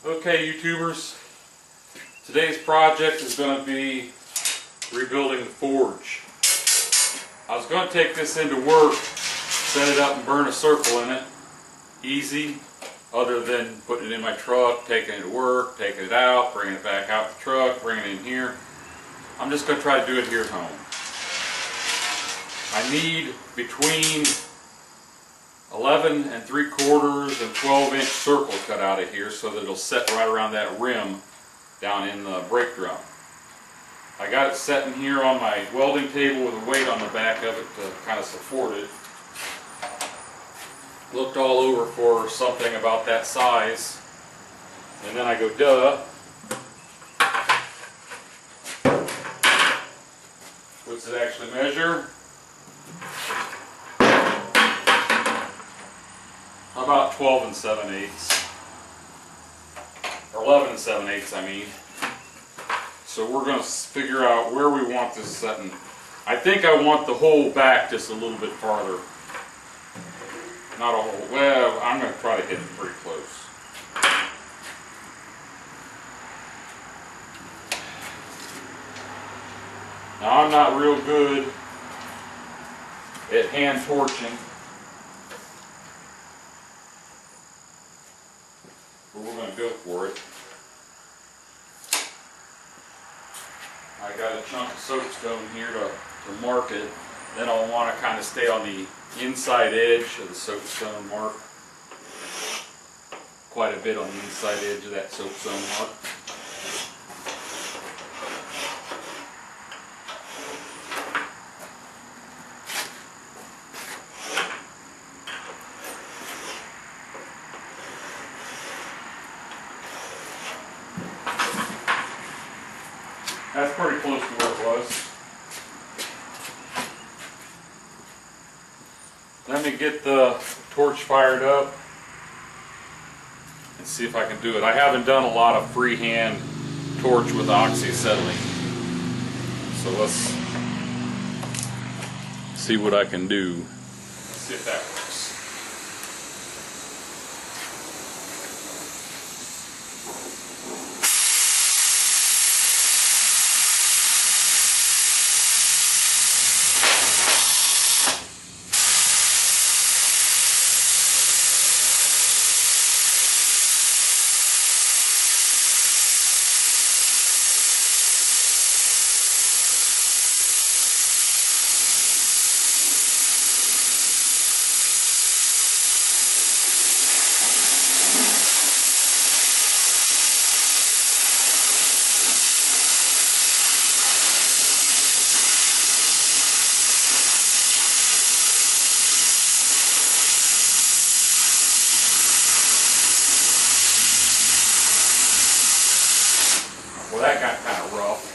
Okay, YouTubers, today's project is going to be rebuilding the forge. I was going to take this into work, set it up and burn a circle in it. Easy, other than putting it in my truck, taking it to work, taking it out, bringing it back out the truck, bringing it in here. I'm just going to try to do it here at home. I need between 11 3/4 and 12-inch circle cut out of here so that it'll set right around that rim down in the brake drum. I got it set in here on my welding table with a weight on the back of it to kind of support it. Looked all over for something about that size, and then I go, duh. What's it actually measure? About 12 7/8, or 11 7/8, I mean. So we're going to figure out where we want this setting. I think I want the whole back just a little bit farther. Not a whole, well, I'm going to try to hit it pretty close. Now I'm not real good at hand torching, but we're going to go for it. I got a chunk of soapstone here to mark it. Then I'll want to kind of stay on the inside edge of the soapstone mark. Quite a bit on the inside edge of that soapstone mark. That's pretty close to where it was. Let me get the torch fired up and see if I can do it. I haven't done a lot of freehand torch with oxyacetylene, so let's see what I can do. Let's see if that works. Well, that got kind of rough.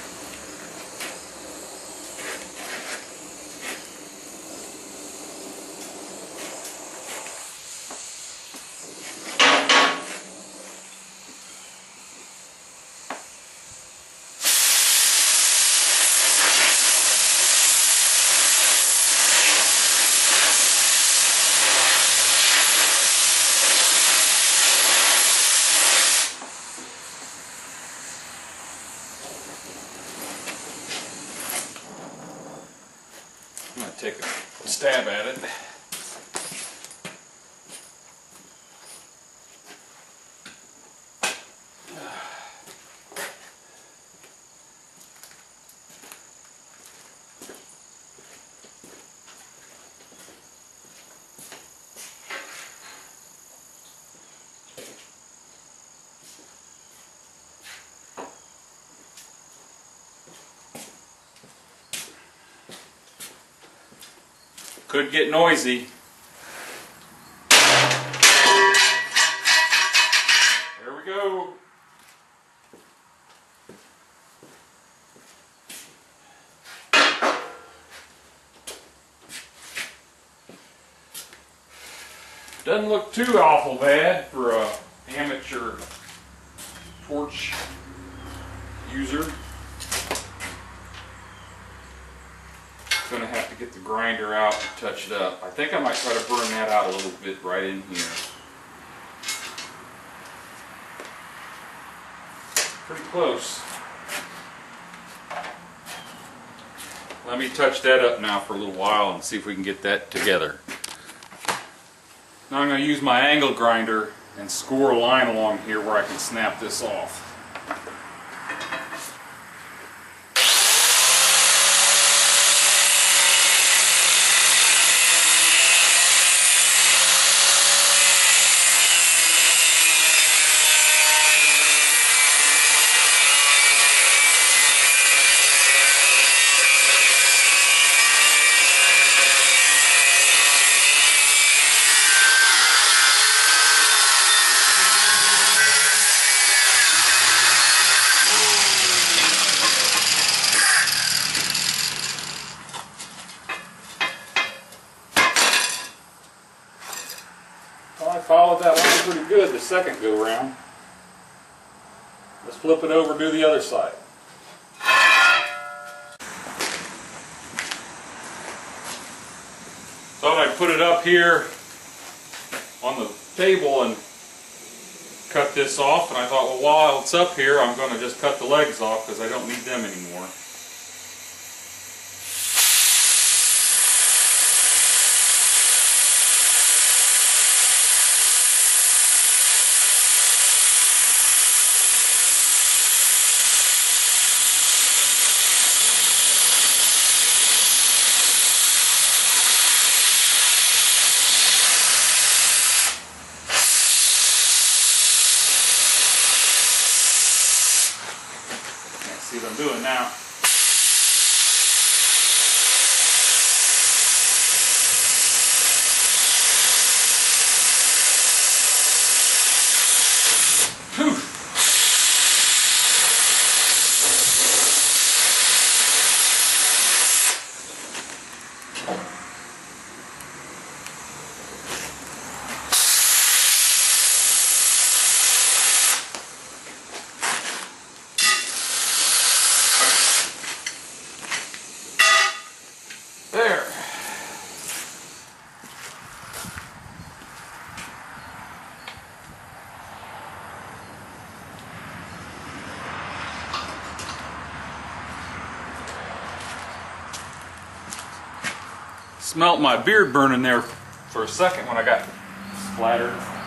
I'm going to take a stab at it. Could get noisy. There we go. Doesn't look too awful bad for a amateur torch user. Going to have to get the grinder out and touch it up. I think I might try to burn that out a little bit right in here. Pretty close. Let me touch that up now for a little while and see if we can get that together. Now I'm going to use my angle grinder and score a line along here where I can snap this off. Well, I followed that line pretty good the second go round. Let's flip it over and do the other side. Thought I'd put it up here on the table and cut this off, and I thought, well, while it's up here, I'm going to just cut the legs off because I don't need them anymore. See what I'm doing now. Whew. There. Smelt my beard burning there for a second when I got splattered.